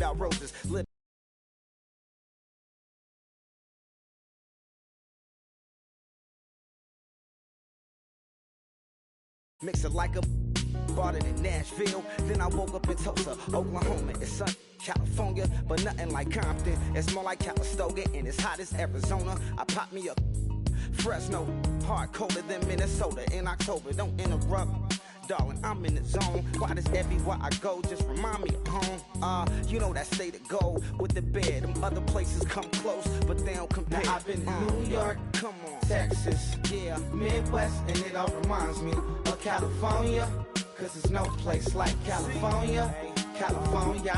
about roses. Mix it like a bought it in Nashville. Then I woke up in Tulsa, Oklahoma. It's sunny, California, but nothing like Compton. It's more like Calistoga, and it's hot as Arizona. I pop me up Fresno, hard colder than Minnesota in October. Don't interrupt, darling, I'm in the zone. Why does everywhere I go just remind me of home? You know that state of gold with the bed. Them other places come close, but they don't compare. Now I've been to New York, come on, Texas, yeah, Midwest, and it all reminds me of California, cause there's no place like California. California,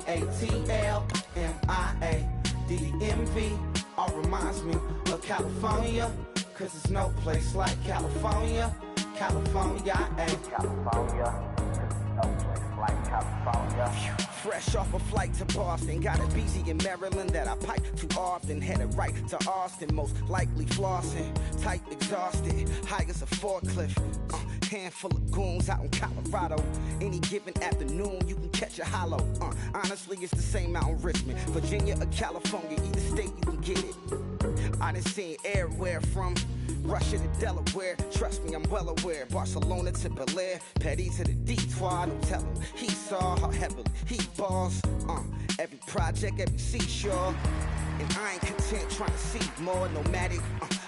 AATLMIADDMV, all reminds me of California, cause there's no place like California. California, California, no place like California. Fresh off a flight to Boston, got a BZ in Maryland that I pipe too often. Headed right to Austin, most likely flossing. Tight, exhausted, high as a forklift. Handful of goons out in Colorado. Any given afternoon, you can catch a hollow. Honestly, it's the same out in Richmond, Virginia or California. Either state, you can get it. I done seen everywhere from Russia to Delaware. Trust me, I'm well aware. Barcelona to Bel Air, Petty to the Detroit. Don't tell him he saw how heavily he balls. Every project, every seashore. And I ain't content trying to see more nomadic.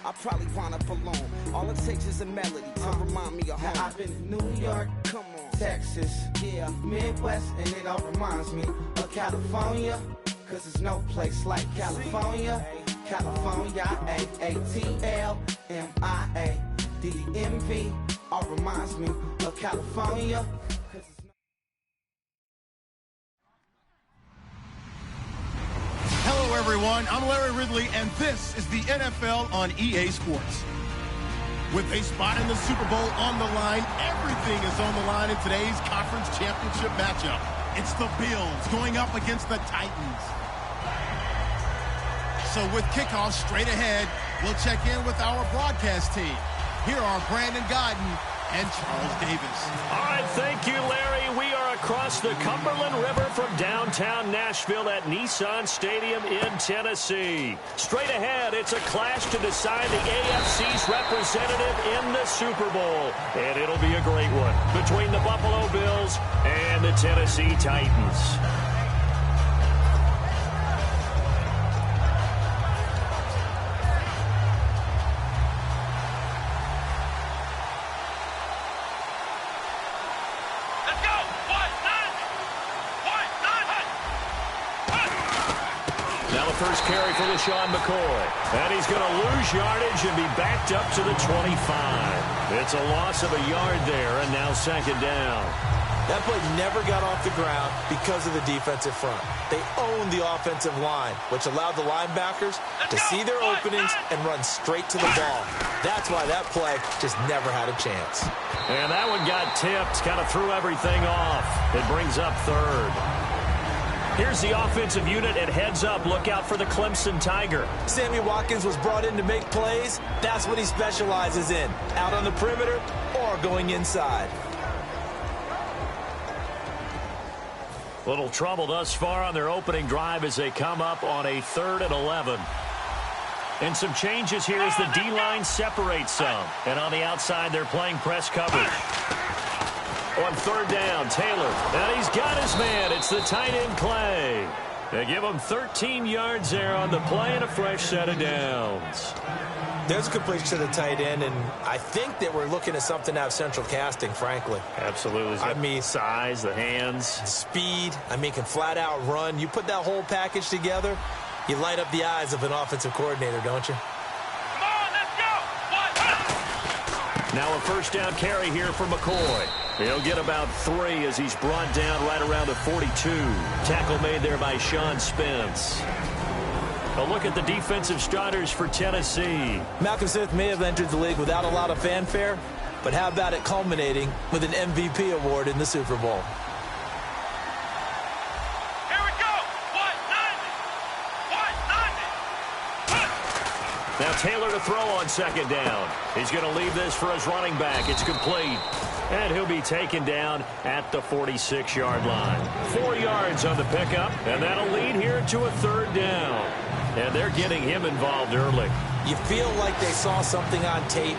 I probably wind up alone. All it takes is a melody to remind me of home. Now I've been to New York, come on, Texas, yeah, Midwest, and it all reminds me of California, cause there's no place like California. California, AATLMIADDMV, all reminds me of California. Hello, everyone. I'm Larry Ridley, and this is the NFL on EA Sports. With a spot in the Super Bowl on the line, everything is on the line in today's conference championship matchup. It's the Bills going up against the Titans. So with kickoff straight ahead, we'll check in with our broadcast team. Here are Brandon Godden and Charles Davis. All right, thank you, Larry. We are across the Cumberland River from downtown Nashville at Nissan Stadium in Tennessee. Straight ahead, it's a clash to decide the AFC's representative in the Super Bowl. And it'll be a great one between the Buffalo Bills and the Tennessee Titans. First carry for LaShawn McCoy. And he's going to lose yardage and be backed up to the 25. It's a loss of a yard there, and now second down. That play never got off the ground because of the defensive front. They owned the offensive line, which allowed the linebackers to see their openings and run straight to the ball. That's why that play just never had a chance. And that one got tipped, kind of threw everything off. It brings up third. Here's the offensive unit at heads up. Look out for the Clemson Tiger. Sammy Watkins was brought in to make plays. That's what he specializes in, out on the perimeter or going inside. Little trouble thus far on their opening drive as they come up on a 3rd and 11. And some changes here as the D-line separates some. And on the outside, they're playing press coverage. On 3rd down, Taylor. And he's got his man. It's the tight end, Clay. They give him 13 yards there on the play and a fresh set of downs. There's a completion to the tight end, and I think that we're looking at something out of central casting, frankly. Absolutely. I mean, size, the hands. Speed. I mean, can flat out run. You put that whole package together, you light up the eyes of an offensive coordinator, don't you? Come on, let's go! Now a first down carry here for McCoy. He'll get about 3 as he's brought down right around the 42. Tackle made there by Sean Spence. A look at the defensive starters for Tennessee. Malcolm Smith may have entered the league without a lot of fanfare, but how about it culminating with an MVP award in the Super Bowl? Now Taylor to throw on second down. He's going to leave this for his running back. It's complete. And he'll be taken down at the 46-yard line. 4 yards on the pickup, and that'll lead here to a third down. And they're getting him involved early. You feel like they saw something on tape,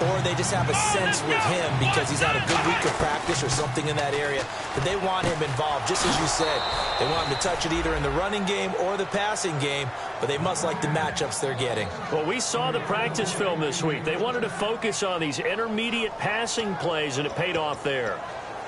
or they just have a sense with him because he's had a good week of practice or something in that area that they want him involved, just as you said. They want him to touch it either in the running game or the passing game, but they must like the matchups they're getting. Well, we saw the practice film this week. They wanted to focus on these intermediate passing plays, and it paid off there.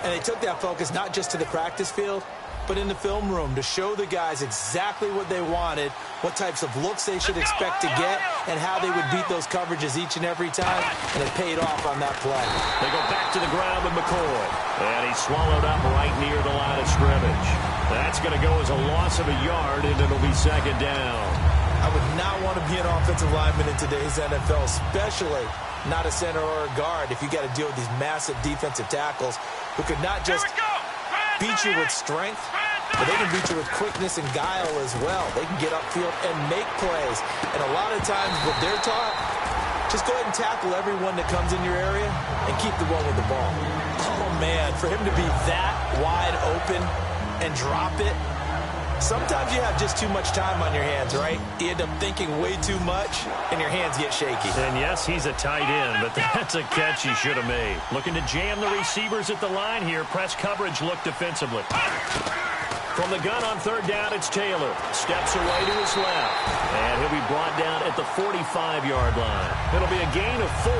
And they took that focus not just to the practice field, but in the film room to show the guys exactly what they wanted, what types of looks they should expect to get, and how they would beat those coverages each and every time, and it paid off on that play. They go back to the ground with McCoy, and he's swallowed up right near the line of scrimmage. That's going to go as a loss of a yard, and it'll be second down. I would not want to be an offensive lineman in today's NFL, especially not a center or a guard, if you got to deal with these massive defensive tackles who could not just beat you with strength, but they can beat you with quickness and guile as well. They can get upfield and make plays. And a lot of times what they're taught, just go ahead and tackle everyone that comes in your area and keep the one with the ball. Oh, man, for him to be that wide open and drop it, sometimes you have just too much time on your hands, right? You end up thinking way too much, and your hands get shaky. And yes, he's a tight end, but that's a catch he should have made. Looking to jam the receivers at the line here. Press coverage look defensively. From the gun on third down, it's Taylor. Steps away to his left, and he'll be brought down at the 45-yard line. It'll be a gain of 4,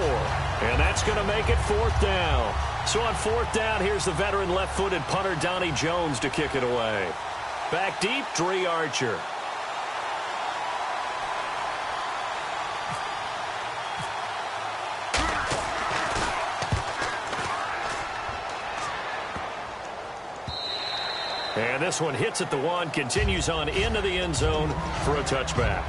and that's going to make it fourth down. So on fourth down, here's the veteran left-footed punter Donnie Jones to kick it away. Back deep, Dre Archer. And this one hits at the 1, continues on into the end zone for a touchback.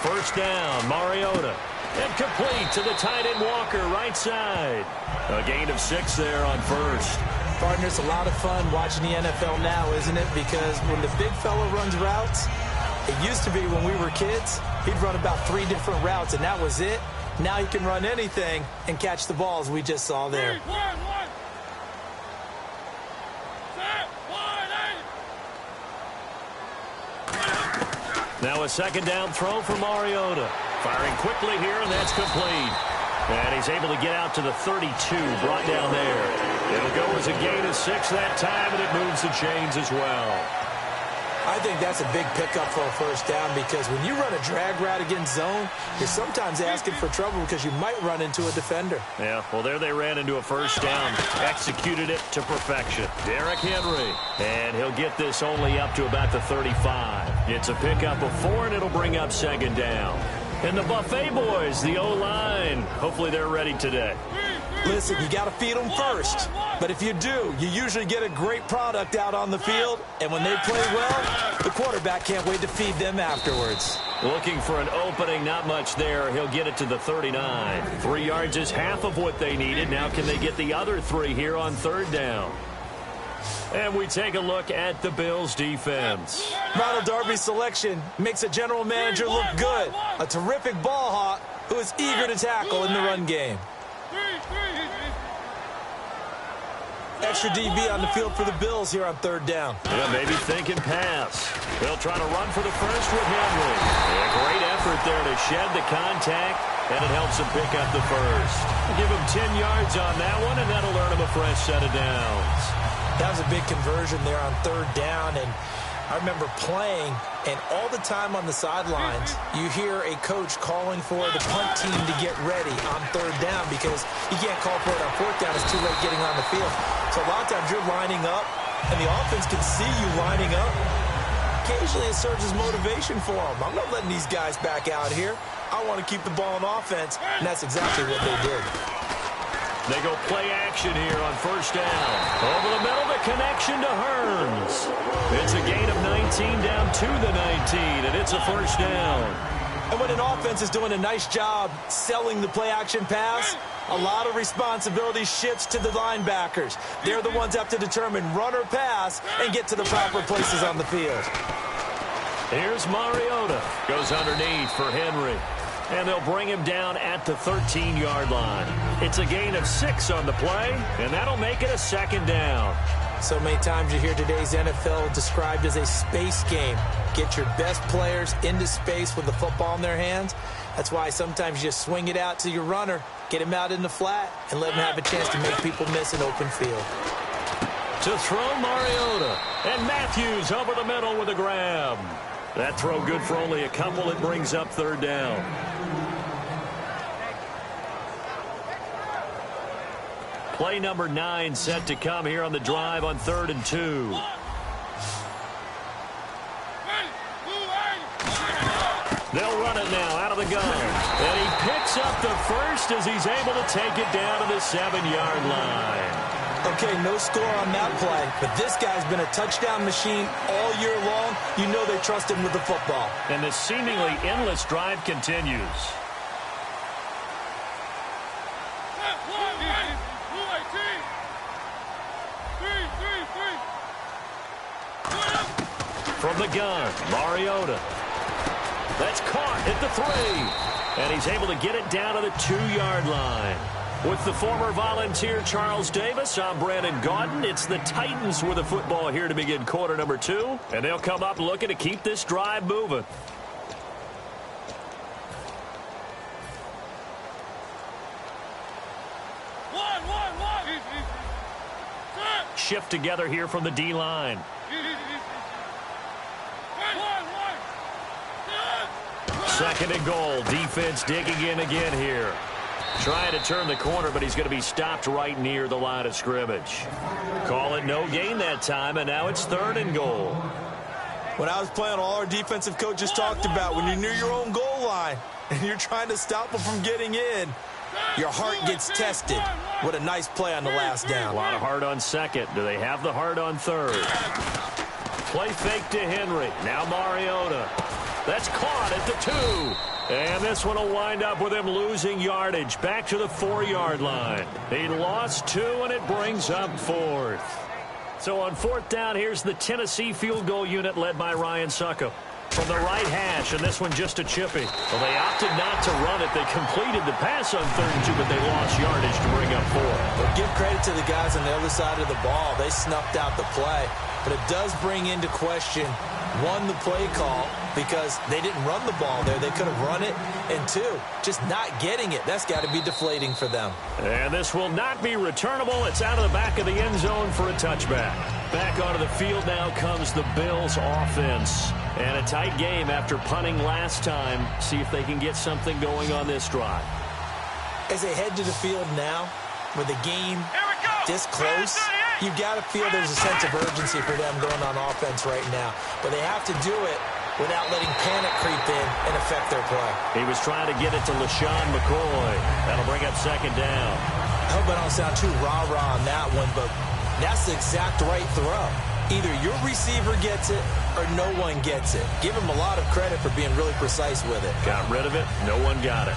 First down, Mariota. And complete to the tight end Walker, right side. A gain of 6 there on first. Partner, it's a lot of fun watching the NFL now, isn't it? Because when the big fella runs routes, it used to be when we were kids, he'd run about 3 different routes, and that was it. Now he can run anything and catch the balls we just saw there. Now a second down throw for Mariota. Firing quickly here, and that's complete. And he's able to get out to the 32, brought down there. It'll go as a gain of 6 that time, and it moves the chains as well. I think that's a big pickup for a first down because when you run a drag route against zone, you're sometimes asking for trouble because you might run into a defender. Yeah, well, there they ran into a first down. Executed it to perfection. Derrick Henry. And he'll get this only up to about the 35. It's a pickup of 4, and it'll bring up second down. And the Buffet boys, the O-line, hopefully they're ready today. Listen, you got to feed them first. But if you do, you usually get a great product out on the field. And when they play well, the quarterback can't wait to feed them afterwards. Looking for an opening, not much there. He'll get it to the 39. 3 yards is half of what they needed. Now can they get the other 3 here on third down? And we take a look at the Bills' defense. Ronald Darby's selection makes a general manager look good. A terrific ball hawk who is eager to tackle in the run game. Extra DB on the field for the Bills here on third down. Yeah, maybe thinking pass. They'll try to run for the first with Henry. A great effort there to shed the contact, and it helps him pick up the first. Give him 10 yards on that one, and that'll earn him a fresh set of downs. That was a big conversion there on third down, and I remember playing, and all the time on the sidelines, you hear a coach calling for the punt team to get ready on third down because you can't call for it on fourth down. It's too late getting on the field. So a lot of times you're lining up, and the offense can see you lining up. Occasionally it serves as motivation for them. I'm not letting these guys back out here. I want to keep the ball in offense, and that's exactly what they did. They go play action here on first down. Over the middle to connection to Hearns. It's a gain of 19 down to the 19, and it's a first down. And when an offense is doing a nice job selling the play-action pass, a lot of responsibility shifts to the linebackers. They're the ones that have to determine run or pass and get to the proper places on the field. Here's Mariota. Goes underneath for Henry. And they'll bring him down at the 13-yard line. It's a gain of 6 on the play, and that'll make it a second down. So many times you hear today's NFL described as a space game. Get your best players into space with the football in their hands. That's why sometimes you just swing it out to your runner, get him out in the flat, and let him have a chance to make people miss an open field. To throw Mariota, and Matthews over the middle with a grab. That throw good for only a couple. It brings up third down. Play number 9 set to come here on the drive on 3rd and 2. They'll run it now out of the gun. And he picks up the first as he's able to take it down to the 7-yard line. Okay, no score on that play, but this guy's been a touchdown machine all year long. You know they trust him with the football. And the seemingly endless drive continues. From the gun, Mariota. That's caught at the 3. And he's able to get it down to the 2-yard line. With the former Volunteer Charles Davis, I'm Brandon Gaudin. It's the Titans with the football here to begin quarter number 2. And they'll come up looking to keep this drive moving. Shift together here from the D-line. Second and goal. Defense digging in again here. Trying to turn the corner, but he's going to be stopped right near the line of scrimmage. Call it no gain that time, and now it's 3rd and goal. When I was playing, all our defensive coaches talked about when you're near your own goal line and you're trying to stop them from getting in, your heart gets tested. What a nice play on the last down. A lot of heart on second. Do they have the heart on 3rd? Play fake to Henry. Now Mariota. That's caught at the 2. And this one will wind up with him losing yardage back to the 4-yard line. He lost 2, and it brings up 4th. So on 4th down, here's the Tennessee field goal unit led by Ryan Suckup. From the right hash, and this one just a chippy. Well, they opted not to run it. They completed the pass on 3rd and 2, but they lost yardage to bring up 4. Well, give credit to the guys on the other side of the ball. They snuffed out the play. But it does bring into question, 1, the play call, because they didn't run the ball there. They could have run it. And 2, just not getting it. That's got to be deflating for them. And this will not be returnable. It's out of the back of the end zone for a touchback. Back onto the field now comes the Bills offense. And a tight game after punting last time. See if they can get something going on this drive. As they head to the field now, with the game this close, you've got to feel there's a sense of urgency for them going on offense right now. But they have to do it without letting panic creep in and affect their play. He was trying to get it to LaShawn McCoy. That'll bring up 2nd down. I hope I don't sound too rah-rah on that one, but that's the exact right throw. Either your receiver gets it or no one gets it. Give him a lot of credit for being really precise with it. Got rid of it. No one got it.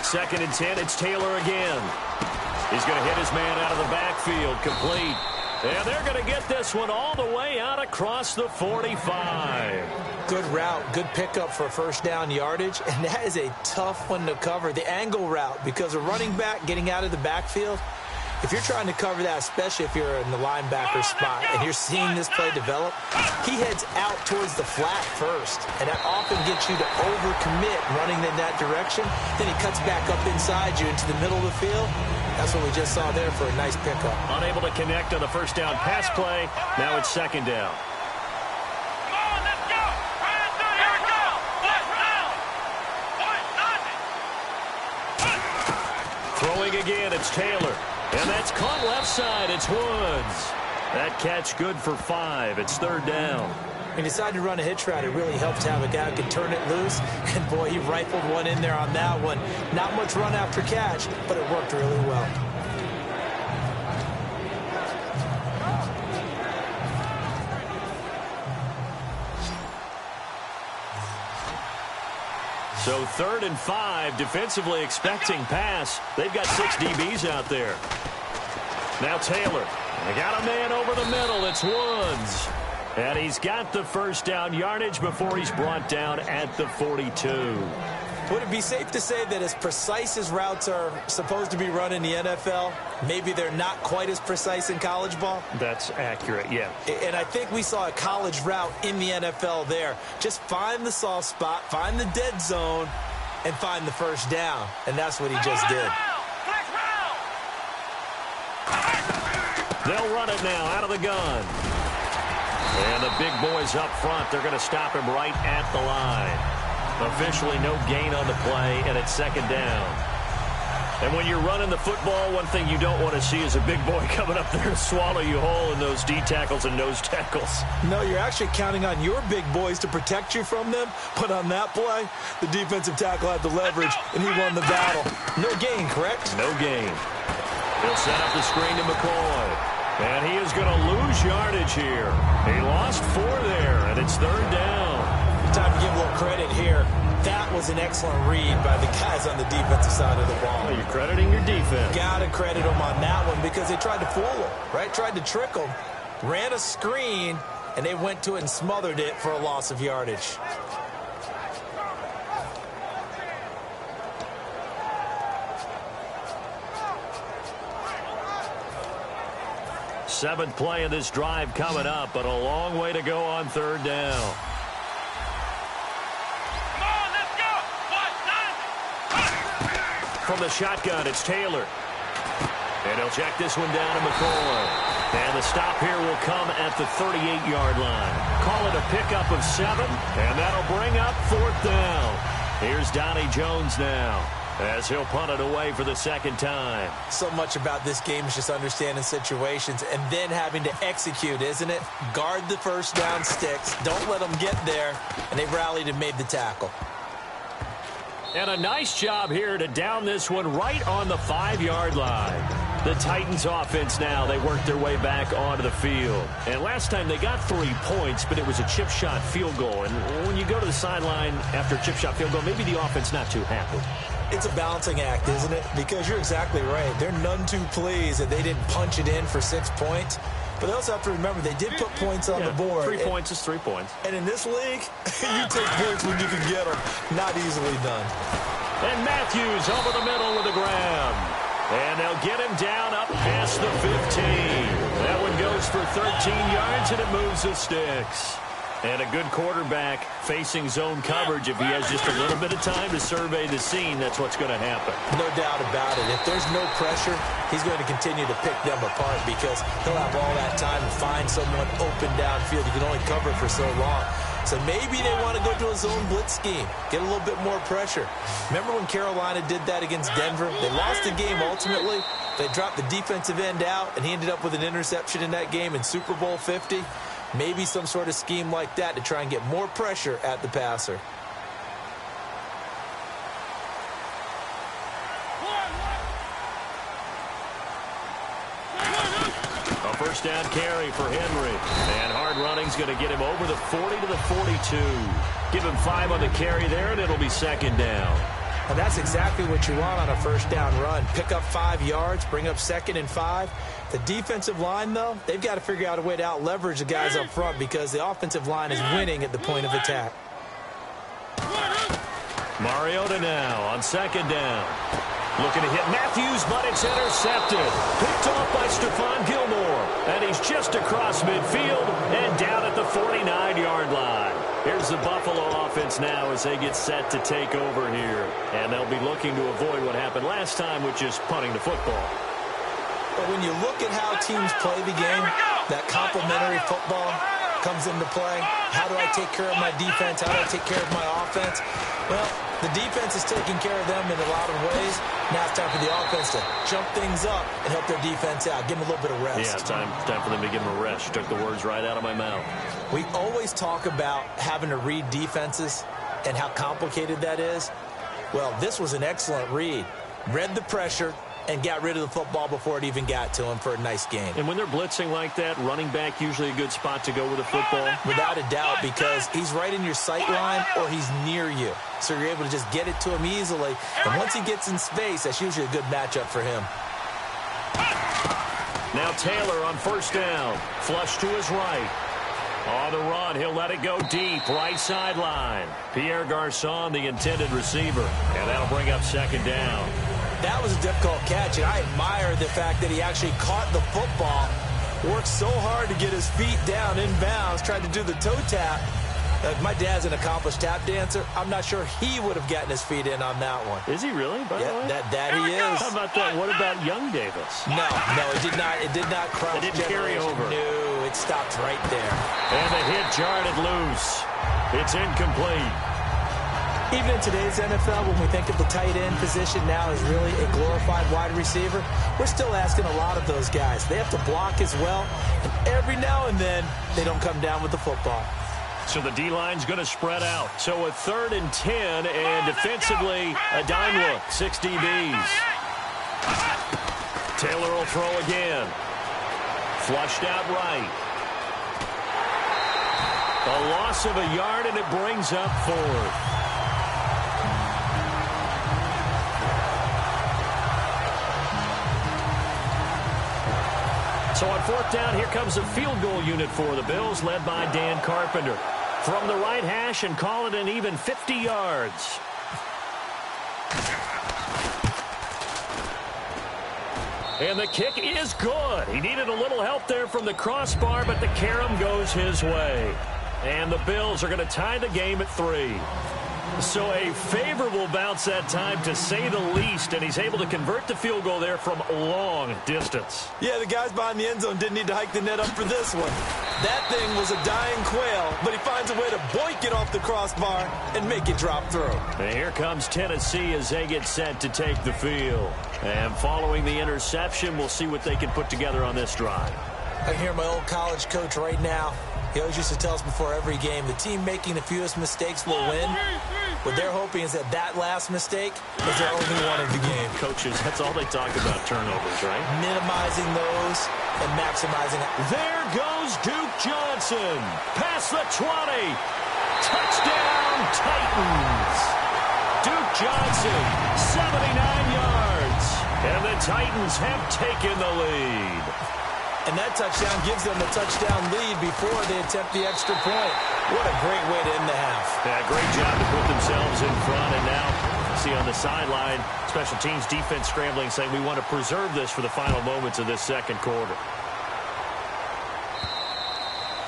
Second and 10, it's Taylor again. He's going to hit his man out of the backfield, complete. And they're going to get this one all the way out across the 45. Good route, good pickup for first down yardage, and that is a tough one to cover. The angle route, because a running back getting out of the backfield, if you're trying to cover that, especially if you're in the linebacker spot and you're seeing this play develop, he heads out towards the flat first, and that often gets you to overcommit running in that direction. Then he cuts back up inside you into the middle of the field. That's what we just saw there for a nice pickup. Unable to connect on the first down pass play. Now it's 2nd down. Throwing again, it's Taylor. And that's caught left side. It's Woods. That catch good for 5. It's 3rd down. He decided to run a hitch route. It really helped to have a guy who could turn it loose. And, boy, he rifled one in there on that one. Not much run after catch, but it worked really well. So 3rd and 5, defensively expecting pass. They've got 6 DBs out there. Now Taylor. They got a man over the middle. It's Woods. And he's got the first down yardage before he's brought down at the 42. Would it be safe to say that as precise as routes are supposed to be run in the NFL, maybe they're not quite as precise in college ball? That's accurate, yeah. And I think we saw a college route in the NFL there. Just find the soft spot, find the dead zone, and find the first down. And that's what he just did. They'll run it now out of the gun. And the big boys up front, they're going to stop him right at the line. Officially no gain on the play, and it's 2nd down. And when you're running the football, one thing you don't want to see is a big boy coming up there and swallow you whole in those D tackles and nose tackles. No, you're actually counting on your big boys to protect you from them. But on that play, the defensive tackle had the leverage, and he won the battle. No gain, correct? No gain. He'll set up the screen to McCoy. And he is going to lose yardage here. He lost 4 there, and it's 3rd down. Time to give a little credit here. That was an excellent read by the guys on the defensive side of the ball. Well, you're crediting your defense. Got to credit them on that one because they tried to fool him, right? Tried to trick him. Ran a screen, and they went to it and smothered it for a loss of yardage. Seventh play of this drive coming up, but a long way to go on 3rd down. Come on, let's go. From the shotgun, it's Taylor. And he'll check this one down to McCoy. And the stop here will come at the 38-yard line. Call it a pickup of 7, and that'll bring up 4th down. Here's Donnie Jones now, as he'll punt it away for the 2nd time. So much about this game is just understanding situations and then having to execute, isn't it? Guard the first down sticks. Don't let them get there. And they rallied and made the tackle. And a nice job here to down this one right on the 5-yard line. The Titans offense now, they worked their way back onto the field. And last time they got 3 points, but it was a chip shot field goal. And when you go to the sideline after a chip shot field goal, maybe the offense not too happy. It's a balancing act, isn't it? Because you're exactly right. They're none too pleased that they didn't punch it in for 6 points. But they also have to remember they did put points on the board. 3 points is 3 points. And in this league, you take points when you can get them. Not easily done. And Matthews over the middle with a grab. And they'll get him down up past the 15. That one goes for 13 yards, and it moves the sticks. And a good quarterback facing zone coverage. If he has just a little bit of time to survey the scene, that's what's going to happen. No doubt about it. If there's no pressure, he's going to continue to pick them apart because he'll have all that time to find someone open downfield. You can only cover for so long. So maybe they want to go to a zone blitz scheme, get a little bit more pressure. Remember when Carolina did that against Denver? They lost the game ultimately. They dropped the defensive end out, and he ended up with an interception in that game in Super Bowl 50. Maybe some sort of scheme like that to try and get more pressure at the passer. A first down carry for Henry. And hard running's going to get him over the 40 to the 42. Give him 5 on the carry there, and it'll be 2nd down. And that's exactly what you want on a first down run. Pick up 5 yards, bring up 2nd and 5. The defensive line, though, they've got to figure out a way to out-leverage the guys up front because the offensive line is winning at the point of attack. Mariota now on 2nd down. Looking to hit Matthews, but it's intercepted. Picked off by Stephon Gilmore. And he's just across midfield and down at the 49-yard line. Here's the Buffalo offense now as they get set to take over here. And they'll be looking to avoid what happened last time, which is punting the football. But when you look at how teams play the game, that complementary football comes into play. How do I take care of my defense? How do I take care of my offense? Well, The defense is taking care of them in a lot of ways. Now it's time for the offense to jump things up and help their defense out. Give them a little bit of rest. Yeah, time for them to give them a rest. You took the words right out of my mouth. We always talk about having to read defenses and how complicated that is. Well, this was an excellent read. Read the pressure and got rid of the football before it even got to him for a nice gain. And when they're blitzing like that, running back usually a good spot to go with the football? Without a doubt, because he's right in your sight line or he's near you. So you're able to just get it to him easily. And once he gets in space, that's usually a good matchup for him. Now Taylor on first down. Flush to his right. On the run, he'll let it go deep, right sideline. Pierre Garçon, the intended receiver. And that'll bring up second down. That was a difficult catch, and I admire the fact that he actually caught the football, worked so hard to get his feet down in bounds, tried to do the toe tap. My dad's an accomplished tap dancer. I'm not sure he would have gotten his feet in on that one. Is he really? By the way? That he is. How about that? What about young Davis? No, it did not. It did not cross. It didn't carry over. No, it stopped right there. And the hit jarred it loose. It's incomplete. Even in today's NFL, when we think of the tight end position now as really a glorified wide receiver, we're still asking a lot of those guys. They have to block as well, and every now and then, they don't come down with the football. So the D-line's going to spread out. So a 3rd and 10, and defensively, a dime look, 6 DBs. Taylor will throw again. Flushed out right. A loss of a yard, and it brings up 4th. So on 4th down, here comes a field goal unit for the Bills, led by Dan Carpenter. From the right hash, and call it an even 50 yards. And the kick is good. He needed a little help there from the crossbar, but the carom goes his way. And the Bills are going to tie the game at 3. So a favorable bounce that time, to say the least, and he's able to convert the field goal there from long distance. Yeah, the guys behind the end zone didn't need to hike the net up for this one. That thing was a dying quail, but he finds a way to boink it off the crossbar and make it drop through. And here comes Tennessee as they get set to take the field. And following the interception, we'll see what they can put together on this drive. I hear my old college coach right now. He always used to tell us before every game, the team making the fewest mistakes will win. What they're hoping is that last mistake is their only one of the game. Coaches, that's all they talk about, turnovers, right? Minimizing those and maximizing it. There goes Duke Johnson. Past the 20. Touchdown, Titans. Duke Johnson, 79 yards. And the Titans have taken the lead. And that touchdown gives them a touchdown lead before they attempt the extra point. What a great way to end the half. Yeah, great job to put themselves in front. And now, see on the sideline, special teams defense scrambling, saying we want to preserve this for the final moments of this second quarter.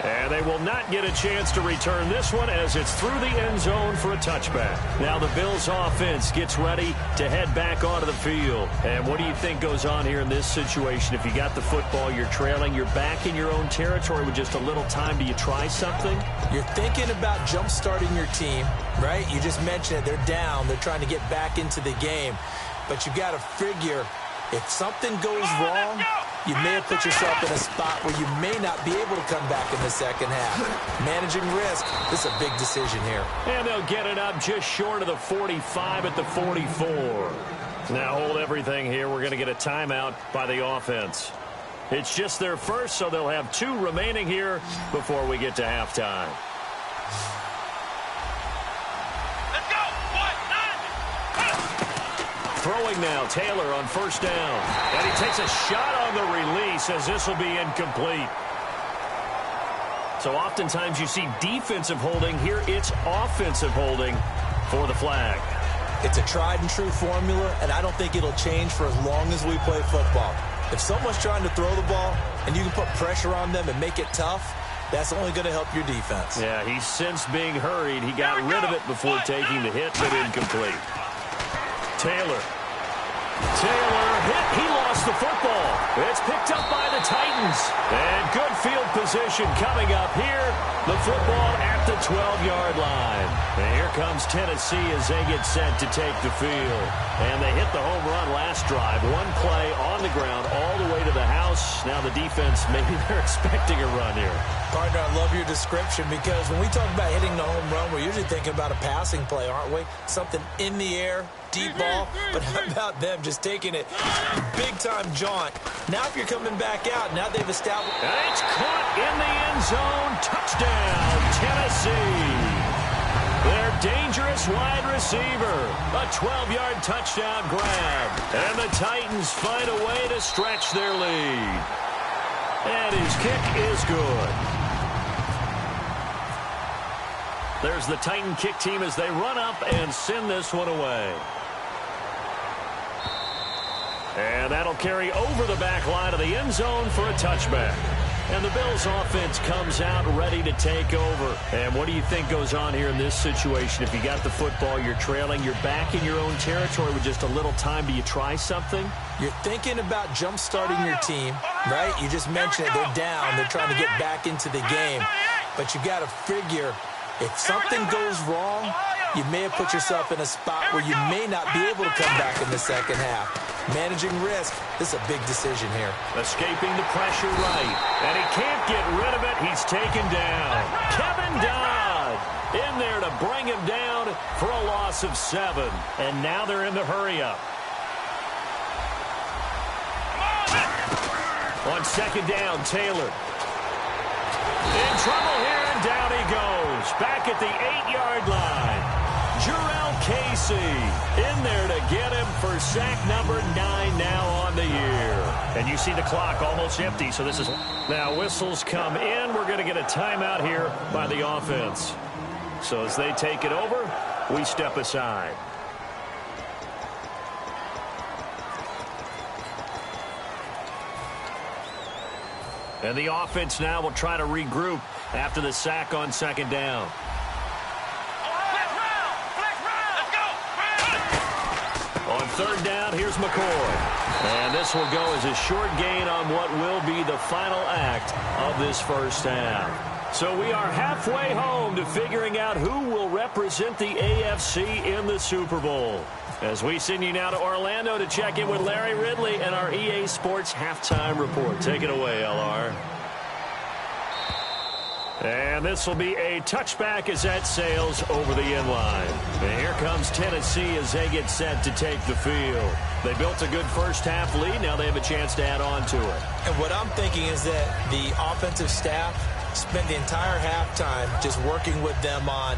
And they will not get a chance to return this one as it's through the end zone for a touchback. Now the Bills offense gets ready to head back onto the field. And what do you think goes on here in this situation? If you got the football, you're trailing, you're back in your own territory with just a little time. Do you try something? You're thinking about jump-starting your team, right? You just mentioned it. They're down. They're trying to get back into the game. But you've got to figure, if something goes wrong, you may have put yourself in a spot where you may not be able to come back in the second half. Managing risk, this is a big decision here. And they'll get it up just short of the 45 at the 44. Now hold everything here. We're going to get a timeout by the offense. It's just their first, so they'll have 2 remaining here before we get to halftime. Throwing now, Taylor on first down. And he takes a shot on the release as this will be incomplete. So oftentimes you see defensive holding. Here it's offensive holding for the flag. It's a tried and true formula, and I don't think it'll change for as long as we play football. If someone's trying to throw the ball and you can put pressure on them and make it tough, that's only going to help your defense. Yeah, he's sensed being hurried. He got rid of it before taking the hit, but incomplete. Taylor hit. He lost the football. It's picked up by the Titans. And good field position coming up here. The football at the 12-yard line. And here comes Tennessee as they get set to take the field. And they hit the home run last drive. One play on the ground all the way to the house. Now the defense, maybe they're expecting a run here. Partner, I love your description because when we talk about hitting the home run, we're usually thinking about a passing play, aren't we? Something in the air, deep ball. But how about them just taking it big-time jaunt? Now if you're coming back out, now they've established. And it's caught in the end zone. Touchdown, Tennessee. Their dangerous wide receiver. A 12-yard touchdown grab. And the Titans find a way to stretch their lead. And his kick is good. There's the Titan kick team as they run up and send this one away. And that'll carry over the back line of the end zone for a touchback. And the Bills offense comes out ready to take over. And what do you think goes on here in this situation? If you got the football, you're trailing, you're back in your own territory with just a little time. Do you try something? You're thinking about jump-starting your team, right? You just mentioned it. They're down. They're trying to get back into the game. But you got to figure if something goes wrong, you may have put yourself in a spot where you may not be able to come back in the second half. Managing risk, this is a big decision here. Escaping the pressure right. And he can't get rid of it. He's taken down. Kevin Dodd in there to bring him down for a loss of 7. And now they're in the hurry-up. On second down, Taylor. In trouble here, and down he goes. Back at the 8-yard line. Jurrell Casey in there to get him for sack number 9 now on the year. And you see the clock almost empty, so this is... Now whistles come in. We're going to get a timeout here by the offense. So as they take it over, we step aside. And the offense now will try to regroup after the sack on second down. On third down, here's McCoy. And this will go as a short gain on what will be the final act of this first half. So we are halfway home to figuring out who will represent the AFC in the Super Bowl. As we send you now to Orlando to check in with Larry Ridley and our EA Sports Halftime Report. Take it away, LR. And this will be a touchback as that sails over the end line. And here comes Tennessee as they get set to take the field. They built a good first half lead. Now they have a chance to add on to it. And what I'm thinking is that the offensive staff spent the entire halftime just working with them on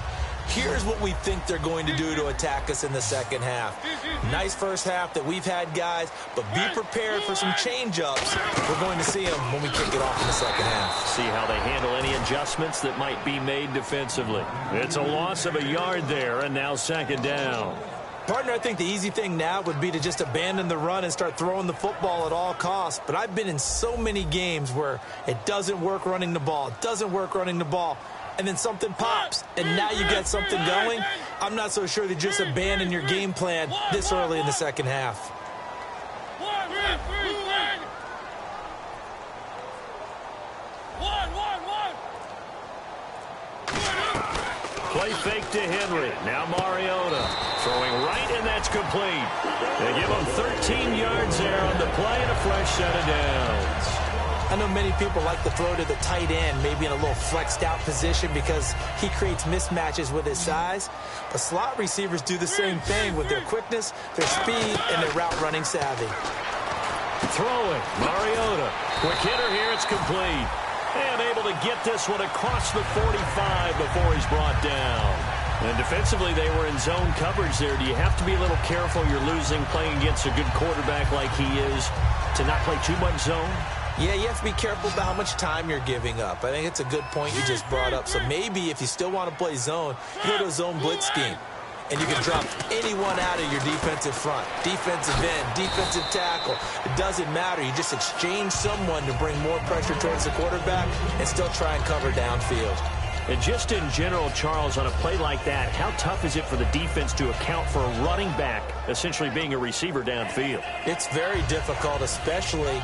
here's what we think they're going to do to attack us in the second half. Nice first half that we've had, guys, but be prepared for some change-ups. We're going to see them when we kick it off in the second half. See how they handle any adjustments that might be made defensively. It's a loss of a yard there, and now second down. Partner, I think the easy thing now would be to just abandon the run and start throwing the football at all costs. But I've been in so many games where it doesn't work running the ball. It doesn't work running the ball. And then something pops, and now you get something going. I'm not so sure that just abandon your game plan this early in the second half. Play fake to Henry. Now Mariota throwing right, and that's complete. They give him 13 yards there on the play and a fresh set of downs. I know many people like to throw to the tight end, maybe in a little flexed out position because he creates mismatches with his size. But slot receivers do the same thing with their quickness, their speed, and their route running savvy. Throwing, Mariota. Quick hitter here, it's complete. And able to get this one across the 45 before he's brought down. And defensively, they were in zone coverage there. Do you have to be a little careful? You're losing playing against a good quarterback like he is to not play too much zone? Yeah, you have to be careful about how much time you're giving up. I think it's a good point you just brought up. So maybe if you still want to play zone, you go to a zone blitz scheme. And you can drop anyone out of your defensive front. Defensive end, defensive tackle. It doesn't matter. You just exchange someone to bring more pressure towards the quarterback and still try and cover downfield. And just in general, Charles, on a play like that, how tough is it for the defense to account for a running back essentially being a receiver downfield? It's very difficult, especially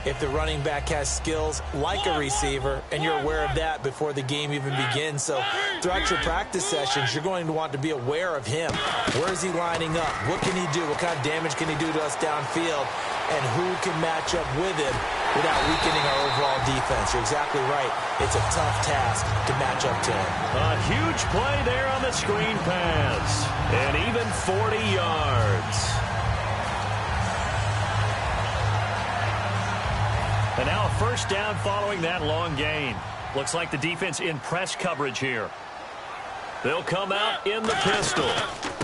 if the running back has skills like a receiver, and you're aware of that before the game even begins. So throughout your practice sessions, you're going to want to be aware of him. Where is he lining up? What can he do? What kind of damage can he do to us downfield? And who can match up with him without weakening our overall defense? You're exactly right. It's a tough task to match up to him. A huge play there on the screen pass. And even 40 yards. And now a first down following that long gain. Looks like the defense in press coverage here. They'll come out in the pistol.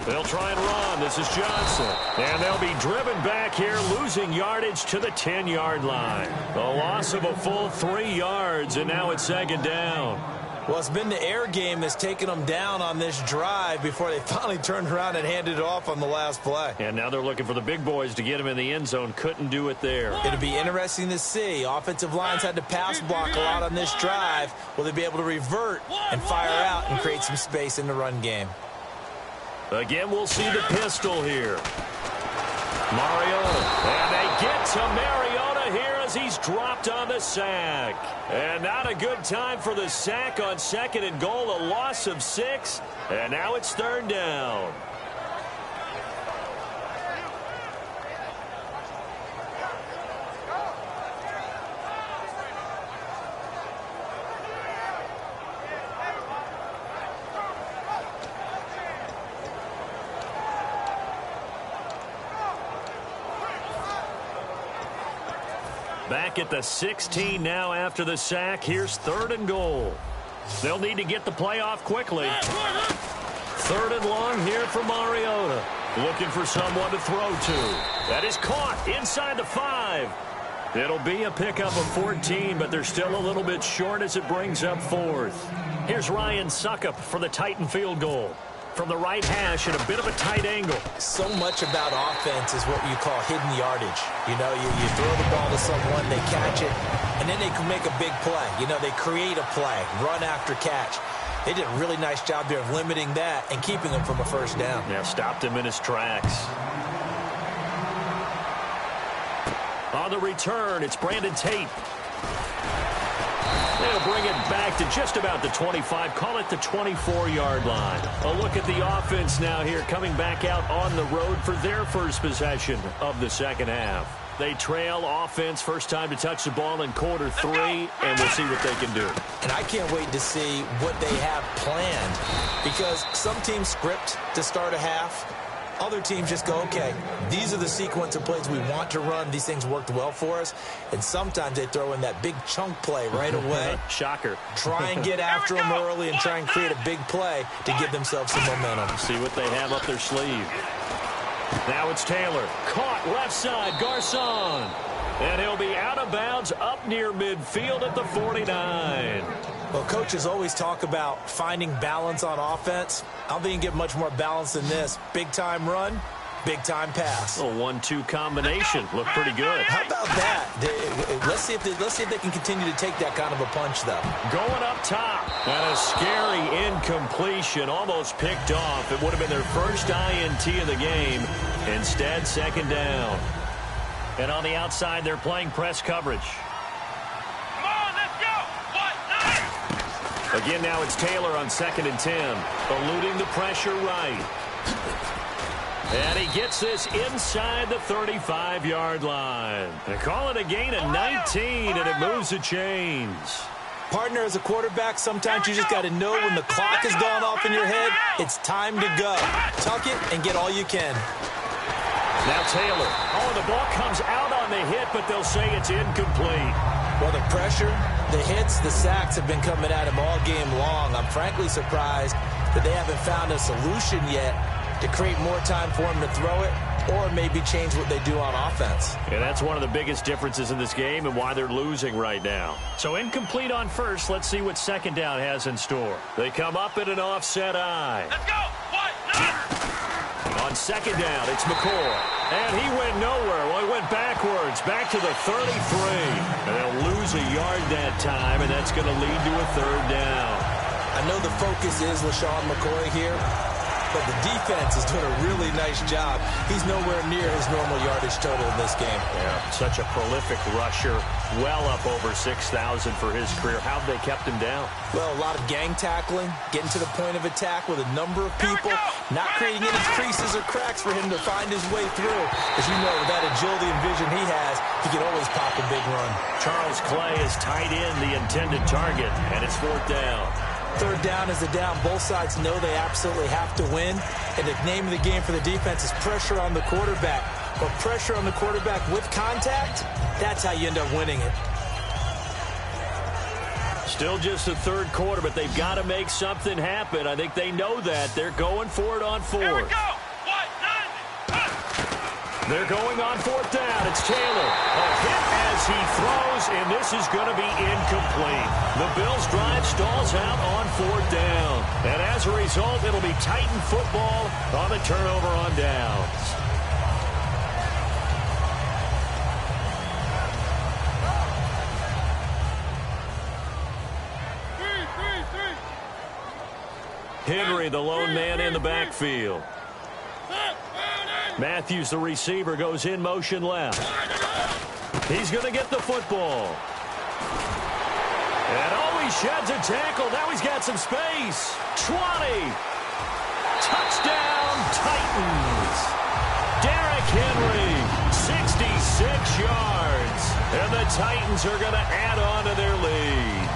They'll try and run. This is Johnson. And they'll be driven back here, losing yardage to the 10-yard line. A loss of a full 3 yards, and now it's second down. Well, it's been the air game that's taken them down on this drive before they finally turned around and handed it off on the last play. And now they're looking for the big boys to get him in the end zone. Couldn't do it there. It'll be interesting to see. Offensive lines had to pass block a lot on this drive. Will they be able to revert and fire out and create some space in the run game? Again, we'll see the pistol here. Mariota. And they get to Mariota here as he's dropped on the sack. And not a good time for the sack on 2nd and goal. A loss of 6. And now it's third down. Back at the 16 now after the sack. Here's 3rd and goal. They'll need to get the play off quickly. 3rd and long here for Mariota. Looking for someone to throw to. That is caught inside the 5. It'll be a pickup of 14, but they're still a little bit short as it brings up 4th. Here's Ryan Suckup for the Titan field goal. From the right hash at a bit of a tight angle. So much about offense is what you call hidden yardage. You know, you throw the ball to someone, they catch it, and then they can make a big play. You know, they create a play, run after catch. They did a really nice job there of limiting that and keeping him from a first down. Yeah, stopped him in his tracks. On the return, it's Brandon Tate. They'll bring it back to just about the 25. Call it the 24-yard line. A look at the offense now here, coming back out on the road for their first possession of the second half. They trail offense, first time to touch the ball in quarter 3, and we'll see what they can do. And I can't wait to see what they have planned, because some teams script to start a half. Other teams just go, okay, these are the sequence of plays we want to run. These things worked well for us. And sometimes they throw in that big chunk play right away. Shocker. Try and get after them early and try and create a big play to give themselves some momentum. See what they have up their sleeve. Now it's Taylor. Caught left side, Garcon. And he'll be out of bounds up near midfield at the 49. Well, coaches always talk about finding balance on offense. I don't think you can get much more balance than this. Big-time run, big-time pass. A 1-2 combination. Looked pretty good. How about that? Let's see if they can continue to take that kind of a punch, though. Going up top. And a scary incompletion. Almost picked off. It would have been their first INT of the game. Instead, second down. And on the outside, they're playing press coverage. Again, now it's Taylor on 2nd and 10. Eluding the pressure right. And he gets this inside the 35-yard line. They call it a gain of 19, and it moves the chains. Partner, as a quarterback, sometimes you just got to know when the clock has gone off in your head, it's time to go. Tuck it and get all you can. Now Taylor. Oh, the ball comes out on the hit, but they'll say it's incomplete. Well, the pressure, the hits, the sacks have been coming at him all game long. I'm frankly surprised that they haven't found a solution yet to create more time for him to throw it or maybe change what they do on offense. And that's one of the biggest differences in this game and why they're losing right now. So incomplete on first. Let's see what second down has in store. They come up in an offset eye. Let's go. On second down, it's McCoy. And he went nowhere. Well, he went backwards, back to the 33. And they'll lose a yard that time, and that's going to lead to a third down. I know the focus is LaShawn McCoy here, but the defense is doing a really nice job. He's nowhere near his normal yardage total in this game. Yeah, such a prolific rusher, well up over 6,000 for his career. How have they kept him down? Well, a lot of gang tackling, getting to the point of attack with a number of people, not creating any creases or cracks for him to find his way through. As you know, with that agility and vision he has, he can always pop a big run. Charles Clay is tight in the intended target, and it's 4th down. 3rd down is the down. Both sides know they absolutely have to win. And the name of the game for the defense is pressure on the quarterback. But pressure on the quarterback with contact, that's how you end up winning it. Still just the 3rd quarter, but they've got to make something happen. I think they know that. They're going for it on 4th. Here we go. They're going on 4th down. It's Taylor. A hit as he throws, and this is going to be incomplete. The Bills' drive stalls out on 4th down. And as a result, it'll be Titan football on the turnover on downs. Henry, the lone man in the backfield. Matthews, the receiver, goes in motion left. He's going to get the football. And he sheds a tackle. Now he's got some space. 20. Touchdown, Titans. Derrick Henry, 66 yards. And the Titans are going to add on to their lead.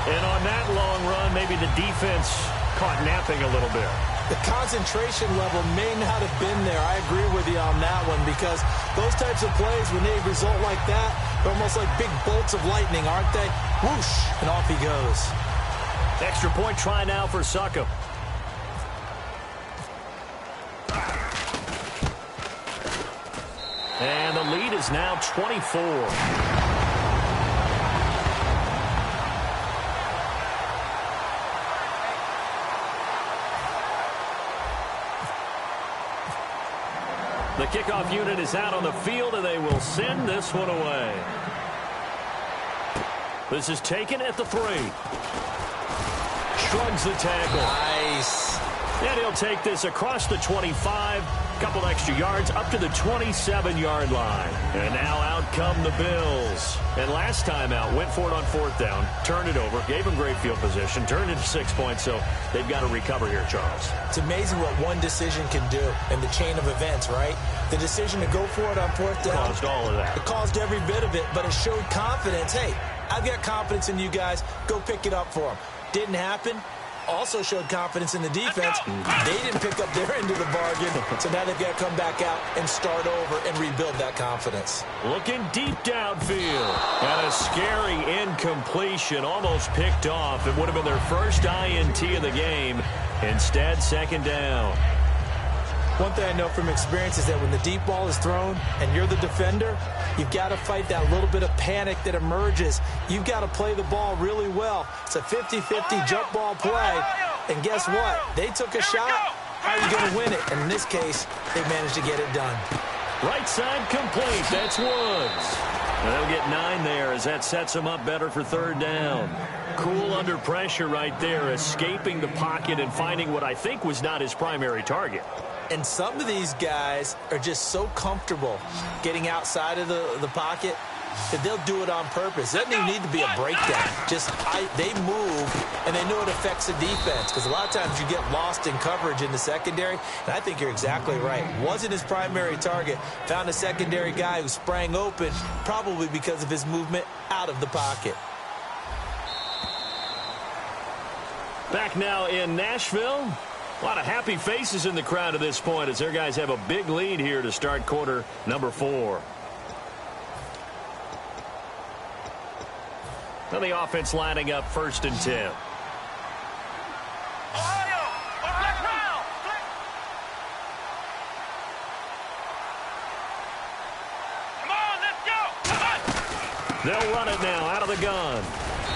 And on that long run, maybe the defense caught napping a little bit. The concentration level may not have been there. I agree with you on that one, because those types of plays, when they result like that, they're almost like big bolts of lightning, aren't they? Whoosh, and off he goes. Extra point try now for Succop. And the lead is now 24. The kickoff unit is out on the field, and they will send this one away. This is taken at the 3. Shrugs the tackle. Nice. And he'll take this across the 25. Couple extra yards up to the 27-yard line. And now out come the Bills. And last time out, went for it on 4th down, turned it over, gave him great field position, turned it to 6 points, so they've got to recover here, Charles. It's amazing what one decision can do in the chain of events, right? The decision to go for it on 4th down. Caused all of that. It caused every bit of it, but it showed confidence. Hey, I've got confidence in you guys. Go pick it up for them. Didn't happen. Also showed confidence in the defense. They didn't pick up their end of the bargain, so now they've got to come back out and start over and rebuild that confidence. Looking deep downfield. And a scary incompletion, almost picked off. It would have been their first INT of the game. Instead, 2nd down. One thing I know from experience is that when the deep ball is thrown and you're the defender, you've got to fight that little bit of panic that emerges. You've got to play the ball really well. It's a 50-50 jump ball play. And guess what? They took a shot. How are you going to win it? And in this case, they managed to get it done. Right side complete. That's Woods. And they'll get 9 there as that sets them up better for 3rd down. Cool under pressure right there, escaping the pocket and finding what I think was not his primary target. And some of these guys are just so comfortable getting outside of the pocket that they'll do it on purpose. It doesn't even need to be a breakdown. They move, and they know it affects the defense, because a lot of times you get lost in coverage in the secondary, and I think you're exactly right. Wasn't his primary target. Found a secondary guy who sprang open, probably because of his movement out of the pocket. Back now in Nashville. A lot of happy faces in the crowd at this point as their guys have a big lead here to start quarter number 4. Now the offense lining up 1st and 10. Come on, let's go. Come on. They'll run it now out of the gun.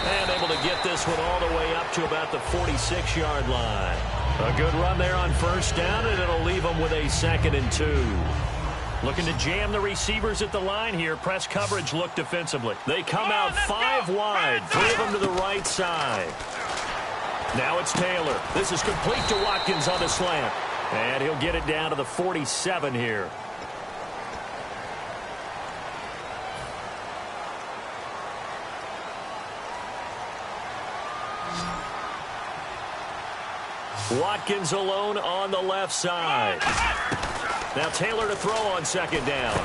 And able to get this one all the way up to about the 46-yard line. A good run there on 1st down, and it'll leave them with a 2nd and 2. Looking to jam the receivers at the line here. Press coverage look defensively. They come out 5 wide, 3 of them to the right side. Now it's Taylor. This is complete to Watkins on the slant. And he'll get it down to the 47 here. Watkins alone on the left side. Now Taylor to throw on second down.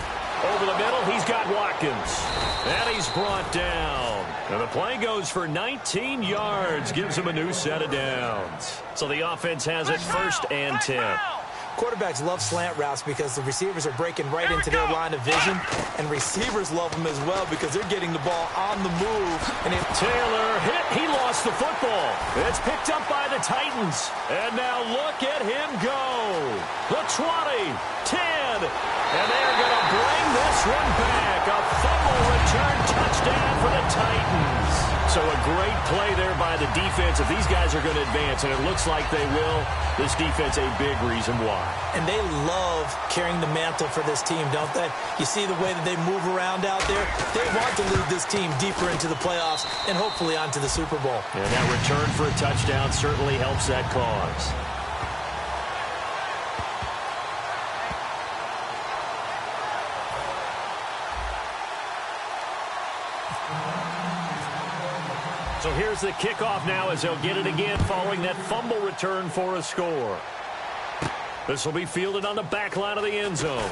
Over the middle, he's got Watkins. And he's brought down. And the play goes for 19 yards. Gives him a new set of downs. So the offense has it 1st and 10. Quarterbacks love slant routes because the receivers are breaking right into their line of vision, and receivers love them as well because they're getting the ball on the move. And if Taylor hit, he lost the football. It's picked up by the Titans. And now look at him go. The 20, 10, and they're going to bring this one back. A fumble return touchdown for the Titans. So a great play there by the defense. If these guys are going to advance, and it looks like they will, this defense a big reason why. And they love carrying the mantle for this team, don't they? You see the way that they move around out there? They want to lead this team deeper into the playoffs and hopefully onto the Super Bowl. And that return for a touchdown certainly helps that cause. So here's the kickoff now as they'll get it again following that fumble return for a score. This will be fielded on the back line of the end zone.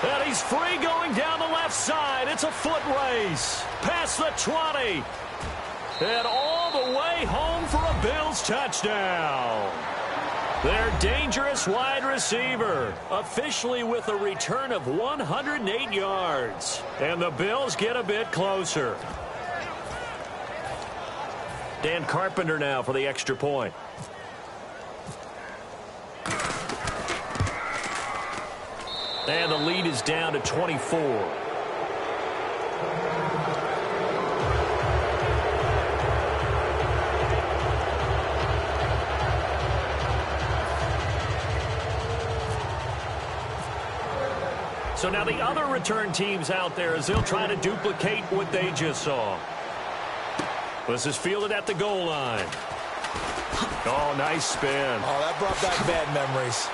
And he's free going down the left side. It's a foot race. Past the 20. And all the way home for a Bills touchdown. Their dangerous wide receiver officially with a return of 108 yards. And the Bills get a bit closer. Dan Carpenter now for the extra point. And the lead is down to 24. So now the other return teams out there as they'll try to duplicate what they just saw. This is fielded at the goal line. Oh, nice spin. Oh, that brought back bad memories.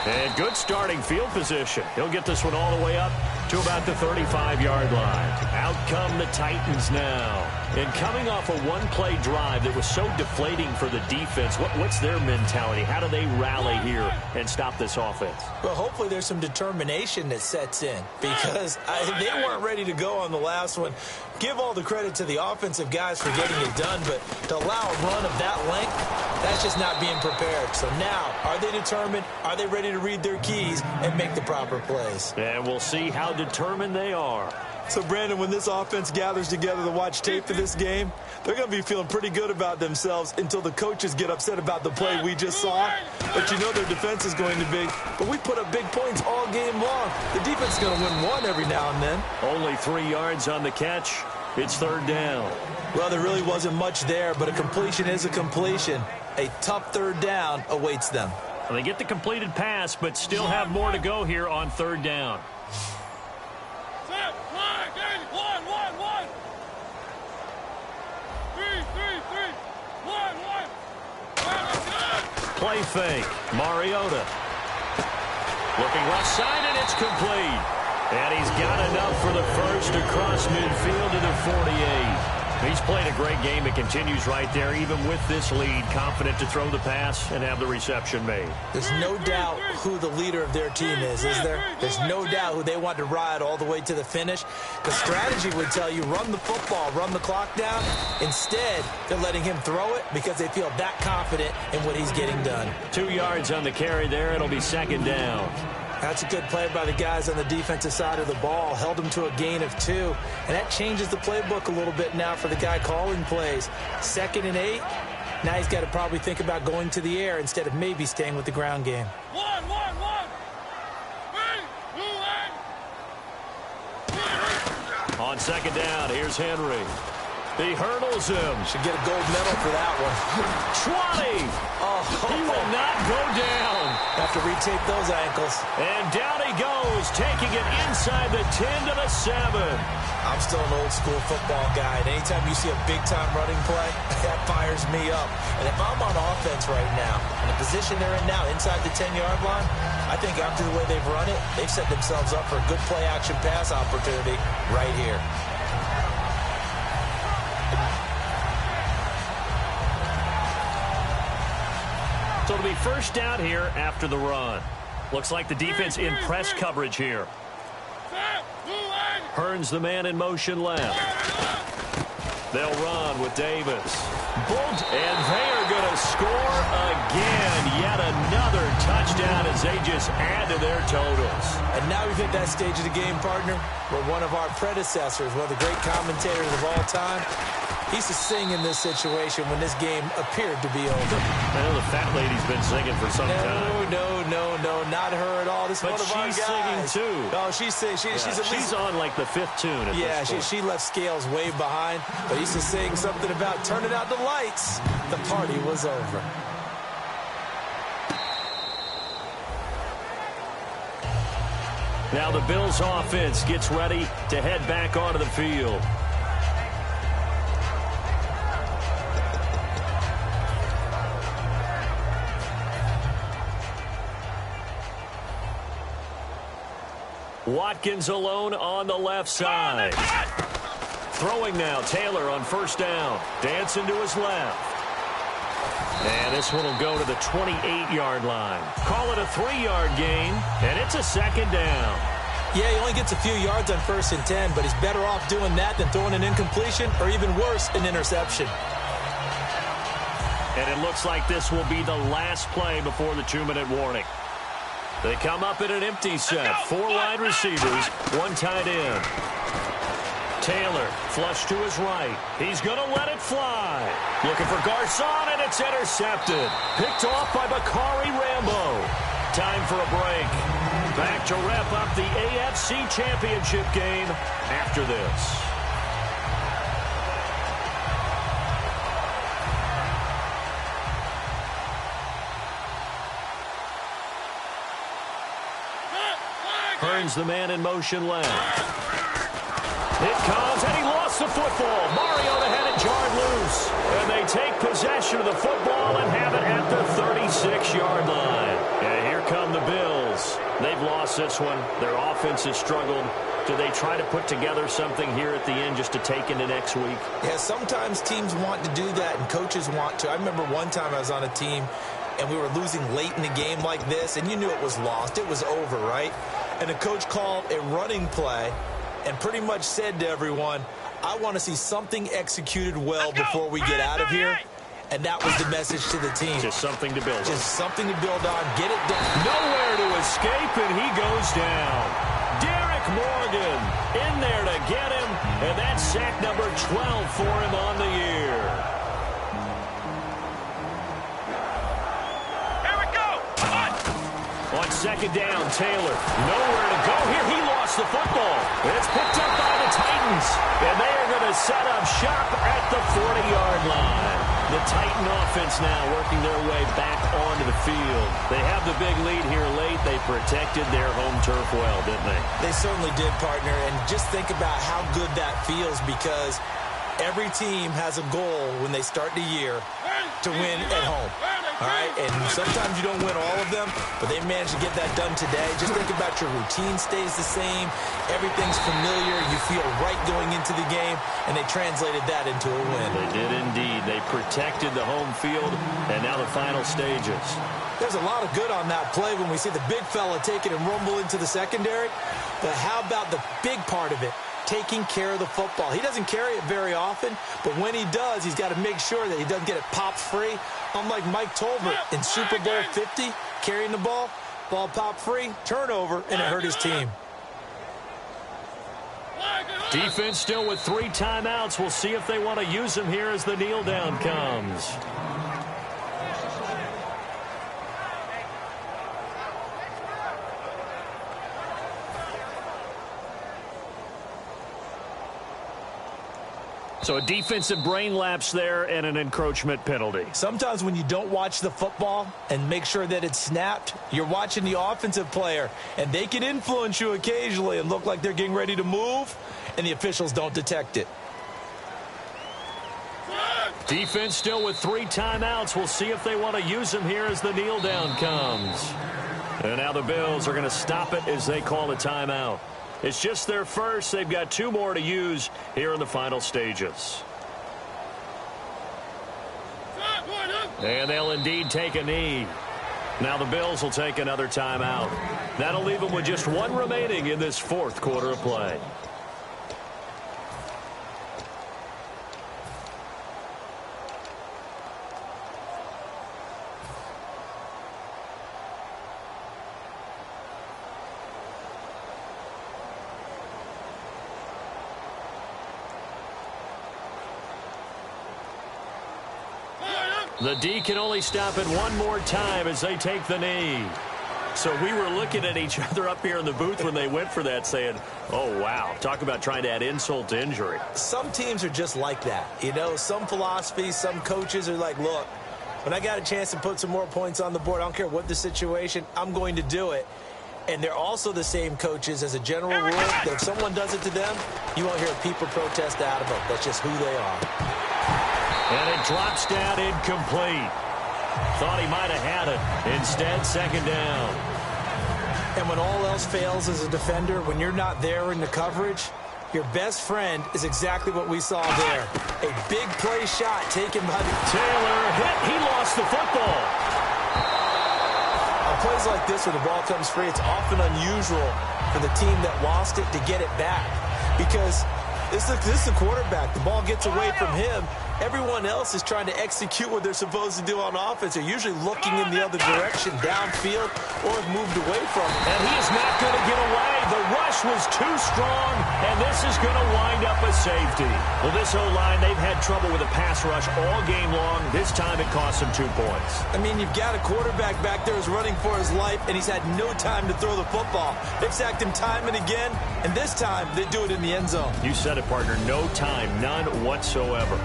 And good starting field position. He'll get this one all the way up to about the 35-yard line. Out come the Titans now. And coming off a one-play drive that was so deflating for the defense, what's their mentality? How do they rally here and stop this offense? Well, hopefully there's some determination that sets in because they weren't ready to go on the last one. Give all the credit to the offensive guys for getting it done, but to allow a run of that length, that's just not being prepared. So now, are they determined? Are they ready to read their keys and make the proper plays? And we'll see how determined they are. So, Brandon, when this offense gathers together to watch tape for this game, they're going to be feeling pretty good about themselves until the coaches get upset about the play we just saw. But you know their defense is going to be. But we put up big points all game long. The defense is going to win one every now and then. Only 3 yards on the catch. It's third down. Well, there really wasn't much there, but a completion is a completion. A tough third down awaits them. Well, they get the completed pass, but still have more to go here on third down. Play fake. Mariota. Looking left side, and it's complete. And he's got enough for the first across midfield to the 48. He's played a great game. It continues right there, even with this lead, confident to throw the pass and have the reception made. There's no doubt who the leader of their team is there? There's no doubt who they want to ride all the way to the finish. The strategy would tell you run the football, run the clock down. Instead, they're letting him throw it because they feel that confident in what he's getting done. 2 yards on the carry there. It'll be second down. That's a good play by the guys on the defensive side of the ball. Held them to a gain of 2. And that changes the playbook a little bit now for the guy calling plays. 2nd and 8. Now he's got to probably think about going to the air instead of maybe staying with the ground game. On second down, here's Henry. He hurdles him. Should get a gold medal for that one. 20. He will not go down. Have to retape those ankles. And down he goes, taking it inside the 10 to the 7. I'm still an old-school football guy, and anytime you see a big-time running play, that fires me up. And if I'm on offense right now, in the position they're in now, inside the 10-yard line, I think after the way they've run it, they've set themselves up for a good play-action pass opportunity right here. So it'll be first down here after the run. Looks like the defense in press coverage here. Hearns the man in motion left. They'll run with Davis. Bolt, and they are going to score again. Yet another touchdown as they just add to their totals. And now we've hit that stage of the game, partner, where one of our predecessors, one of the great commentators of all time, he used to sing in this situation when this game appeared to be over. I know the fat lady's been singing for some time. No, not her at all. This is one of our guys. But she's singing too. Oh, she's singing. She's on like the 5th tune at this point. She left Scales way behind, but he used to sing something about turning out the lights. The party was over. Now the Bills offense gets ready to head back onto the field. Watkins alone on the left side. Throwing now, Taylor on first down. Dancing to his left. And this one will go to the 28-yard line. Call it a 3-yard gain, and it's a second down. Yeah, he only gets a few yards on 1st and 10, but he's better off doing that than throwing an incompletion or even worse, an interception. And it looks like this will be the last play before the 2-minute warning. They come up in an empty set. 4 wide receivers, 1 tight end. Taylor, flush to his right. He's going to let it fly. Looking for Garcon, and it's intercepted. Picked off by Bakari Rambo. Time for a break. Back to wrap up the AFC Championship game after this. Hearns the man in motion left. It comes, and he lost the football. Mariota had it jarred loose. And they take possession of the football and have it at the 36-yard line. And here come the Bills. They've lost this one. Their offense has struggled. Do they try to put together something here at the end just to take into next week? Yeah, sometimes teams want to do that, and coaches want to. I remember one time I was on a team, and we were losing late in the game like this, and you knew it was lost. It was over, right? And the coach called a running play and pretty much said to everyone, I want to see something executed well before we get out of here. And that was the message to the team. Just something to build on. Just something to build on. Get it done. Nowhere to escape, and he goes down. Derek Morgan in there to get him, and that's sack number 12 for him on the year. On second down, Taylor. Nowhere to go here. He lost the football. It's picked up by the Titans. And they are going to set up shop at the 40-yard line. The Titan offense now working their way back onto the field. They have the big lead here late. They protected their home turf well, didn't they? They certainly did, partner. And just think about how good that feels, because every team has a goal when they start the year to win at home. All right, and sometimes you don't win all of them, but they managed to get that done today. Just think about your routine stays the same. Everything's familiar. You feel right going into the game, and they translated that into a win. They did indeed. They protected the home field, and now the final stages. There's a lot of good on that play when we see the big fella take it and rumble into the secondary, but how about the big part of it? Taking care of the football. He doesn't carry it very often, but when he does, he's got to make sure that he doesn't get it popped free. Unlike Mike Tolbert in Super Bowl 50, carrying the ball popped free, turnover, and it hurt his team. Defense still with 3 timeouts. We'll see if they want to use them here as the kneel down comes. So a defensive brain lapse there and an encroachment penalty. Sometimes when you don't watch the football and make sure that it's snapped, you're watching the offensive player, and they can influence you occasionally and look like they're getting ready to move, and the officials don't detect it. Defense still with 3 timeouts. We'll see if they want to use them here as the kneel down comes. And now the Bills are going to stop it as they call a timeout. It's just their first. They've got 2 more to use here in the final stages. And they'll indeed take a knee. Now the Bills will take another timeout. That'll leave them with just 1 remaining in this 4th quarter of play. The D can only stop it 1 more time as they take the knee. So we were looking at each other up here in the booth when they went for that saying, oh, wow, talk about trying to add insult to injury. Some teams are just like that. You know, some philosophies, some coaches are like, look, when I got a chance to put some more points on the board, I don't care what the situation, I'm going to do it. And they're also the same coaches as a general rule that if someone does it to them, you won't hear a peep or protest out of them. That's just who they are. And it drops down incomplete. Thought he might have had it. Instead, 2nd down. And when all else fails as a defender, when you're not there in the coverage, your best friend is exactly what we saw there. A big play shot taken by Taylor hit. He lost the football. On plays like this where the ball comes free, it's often unusual for the team that lost it to get it back. Because this is the quarterback. The ball gets away from him. Everyone else is trying to execute what they're supposed to do on offense. They're usually looking in the other direction, downfield, or have moved away from it. And he is not going to get away. The rush was too strong, and this is going to wind up a safety. Well, this O-line, they've had trouble with a pass rush all game long. This time it cost them 2 points. I mean, you've got a quarterback back there who's running for his life, and he's had no time to throw the football. They've sacked him time and again, and this time they do it in the end zone. You said it, partner. No time, none whatsoever.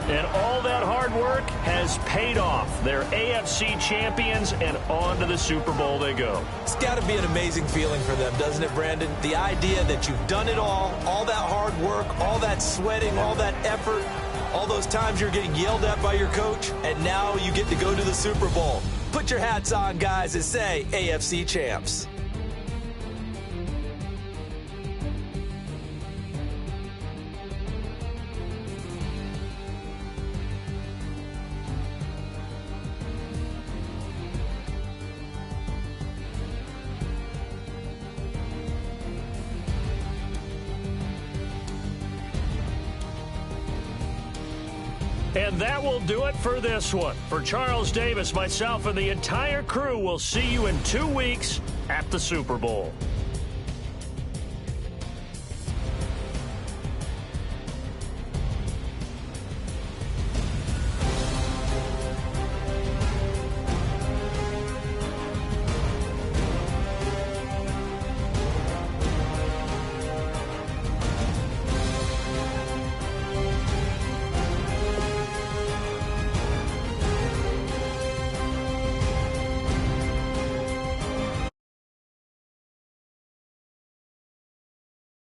And all that hard work has paid off. They're AFC champions, and on to the Super Bowl they go. It's got to be an amazing feeling for them, doesn't it, Brandon? The idea that you've done it all that hard work, all that sweating, all that effort, all those times you're getting yelled at by your coach, and now you get to go to the Super Bowl. Put your hats on, guys, and say AFC champs. And that will do it for this one. For Charles Davis, myself, and the entire crew, we'll see you in 2 weeks at the Super Bowl.